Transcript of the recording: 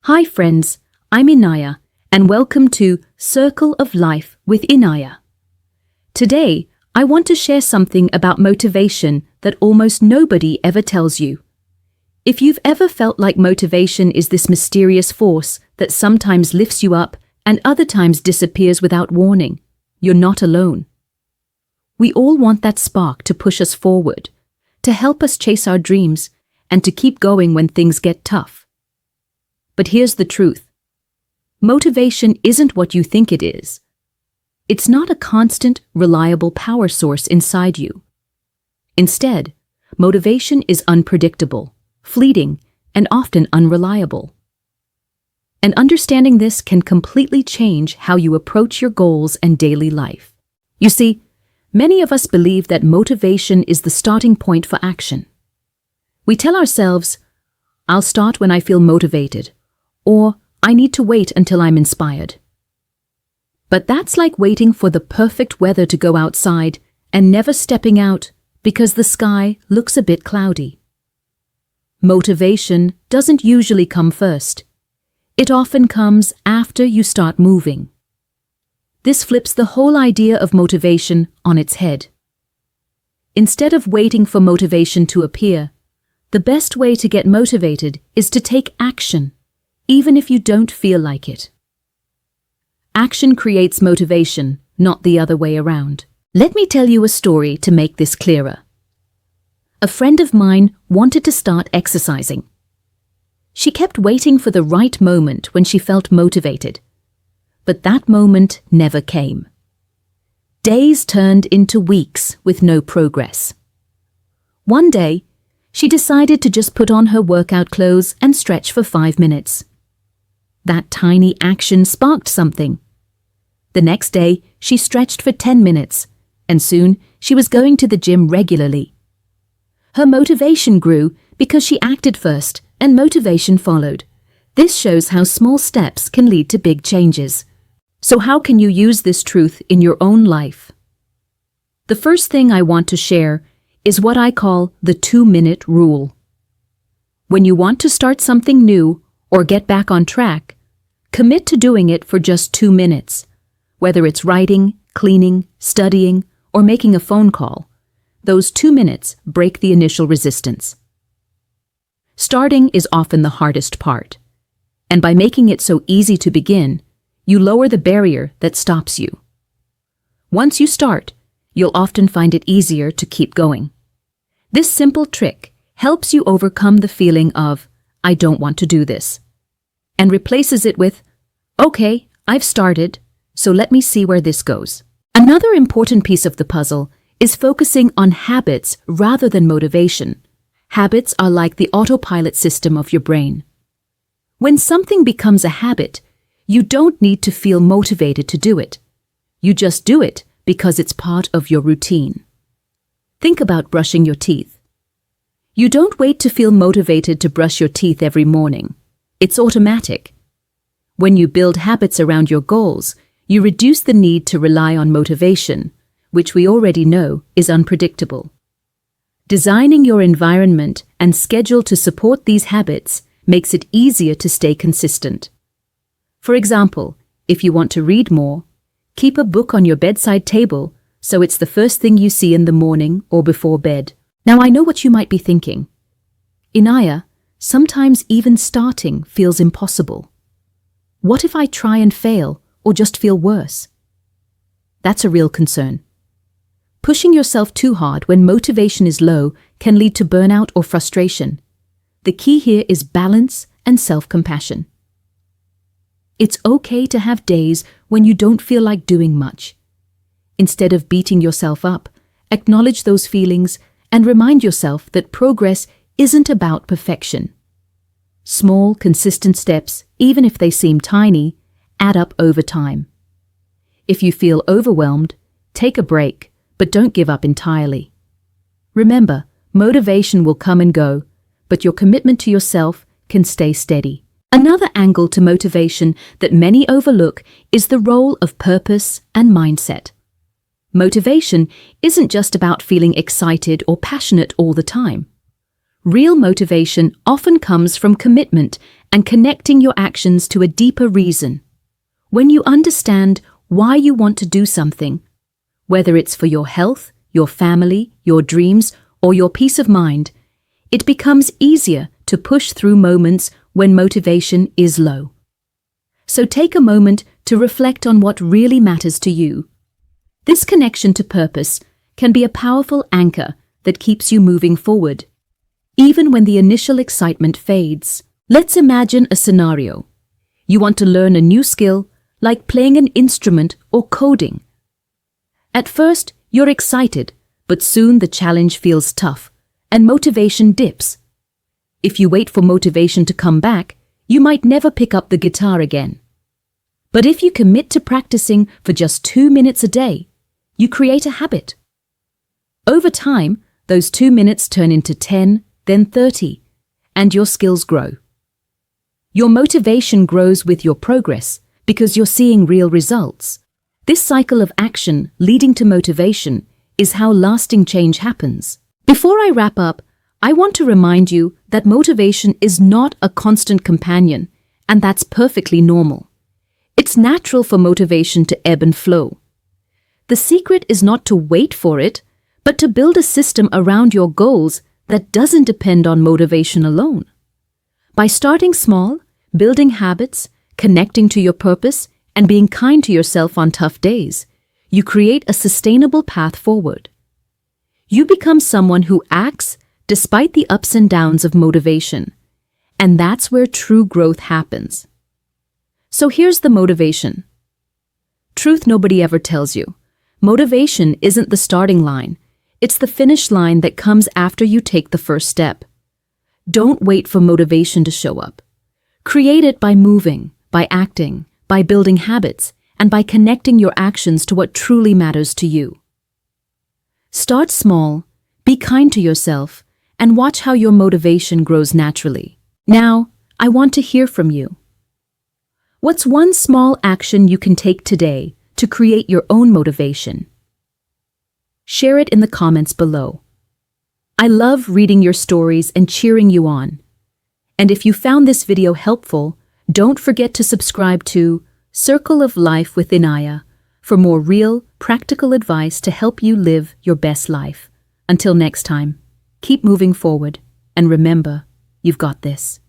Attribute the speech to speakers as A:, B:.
A: Hi friends, I'm Inaya, and welcome to Circle of Life with Inaya. Today, I want to share something about motivation that almost nobody ever tells you. If you've ever felt like motivation is this mysterious force that sometimes lifts you up and other times disappears without warning, you're not alone. We all want that spark to push us forward, to help us chase our dreams, and to keep going when things get tough. But here's the truth. Motivation isn't what you think it is. It's not a constant, reliable power source inside you. Instead, motivation is unpredictable, fleeting, and often unreliable. And understanding this can completely change how you approach your goals and daily life. You see, many of us believe that motivation is the starting point for action. We tell ourselves, I'll start when I feel motivated, or I need to wait until I'm inspired. But that's like waiting for the perfect weather to go outside and never stepping out because the sky looks a bit cloudy. Motivation doesn't usually come first. It often comes after you start moving. This flips the whole idea of motivation on its head. Instead of waiting for motivation to appear, the best way to get motivated is to take action, even if you don't feel like it. Action creates motivation, not the other way around. Let me tell you a story to make this clearer. A friend of mine wanted to start exercising. She kept waiting for the right moment when she felt motivated, but that moment never came. Days turned into weeks with no progress. One day, she decided to just put on her workout clothes and stretch for 5 minutes. That tiny action sparked something. The next day, she stretched for 10 minutes, and soon she was going to the gym regularly. Her motivation grew because she acted first, and motivation followed. This shows how small steps can lead to big changes. So how can you use this truth in your own life? The first thing I want to share is what I call the 2-minute rule. When you want to start something new or get back on track, commit to doing it for just 2 minutes. Whether it's writing, cleaning, studying, or making a phone call, those 2 minutes break the initial resistance. Starting is often the hardest part, and by making it so easy to begin, you lower the barrier that stops you. Once you start, you'll often find it easier to keep going. This simple trick helps you overcome the feeling of, I don't want to do this, and replaces it with, okay, I've started, so let me see where this goes. Another important piece of the puzzle is focusing on habits rather than motivation. Habits are like the autopilot system of your brain. When something becomes a habit, you don't need to feel motivated to do it. You just do it because it's part of your routine. Think about brushing your teeth. You don't wait to feel motivated to brush your teeth every morning. It's automatic. When you build habits around your goals, you reduce the need to rely on motivation, which we already know is unpredictable. Designing your environment and schedule to support these habits makes it easier to stay consistent. For example, if you want to read more, keep a book on your bedside table so it's the first thing you see in the morning or before bed. Now I know what you might be thinking. Inaya, sometimes even starting feels impossible. What if I try and fail or just feel worse? That's a real concern. Pushing yourself too hard when motivation is low can lead to burnout or frustration. The key here is balance and self-compassion. It's okay to have days when you don't feel like doing much. Instead of beating yourself up, acknowledge those feelings and remind yourself that progress isn't about perfection. Small, consistent steps, even if they seem tiny, add up over time. If you feel overwhelmed, take a break, but don't give up entirely. Remember, motivation will come and go, but your commitment to yourself can stay steady. Another angle to motivation that many overlook is the role of purpose and mindset. Motivation isn't just about feeling excited or passionate all the time. Real motivation often comes from commitment and connecting your actions to a deeper reason. When you understand why you want to do something, whether it's for your health, your family, your dreams, or your peace of mind, it becomes easier to push through moments when motivation is low. So take a moment to reflect on what really matters to you. This connection to purpose can be a powerful anchor that keeps you moving forward, even when the initial excitement fades. Let's imagine a scenario. You want to learn a new skill, like playing an instrument or coding. At first, you're excited, but soon the challenge feels tough, and motivation dips. If you wait for motivation to come back, you might never pick up the guitar again. But if you commit to practicing for just 2 minutes a day, you create a habit. Over time, those 2 minutes turn into 10, then 30, and your skills grow. Your motivation grows with your progress because you're seeing real results. This cycle of action leading to motivation is how lasting change happens. Before I wrap up, I want to remind you that motivation is not a constant companion, and that's perfectly normal. It's natural for motivation to ebb and flow. The secret is not to wait for it, but to build a system around your goals that doesn't depend on motivation alone. By starting small, building habits, connecting to your purpose, and being kind to yourself on tough days, you create a sustainable path forward. You become someone who acts despite the ups and downs of motivation, and that's where true growth happens. So here's the motivation. Truth nobody ever tells you. Motivation isn't the starting line. It's the finish line that comes after you take the first step. Don't wait for motivation to show up. Create it by moving, by acting, by building habits, and by connecting your actions to what truly matters to you. Start small, be kind to yourself, and watch how your motivation grows naturally. Now, I want to hear from you. What's one small action you can take today to create your own motivation? Share it in the comments below. I love reading your stories and cheering you on. And if you found this video helpful, don't forget to subscribe to Circle of Life with Inaya for more real, practical advice to help you live your best life. Until next time, keep moving forward, and remember, you've got this.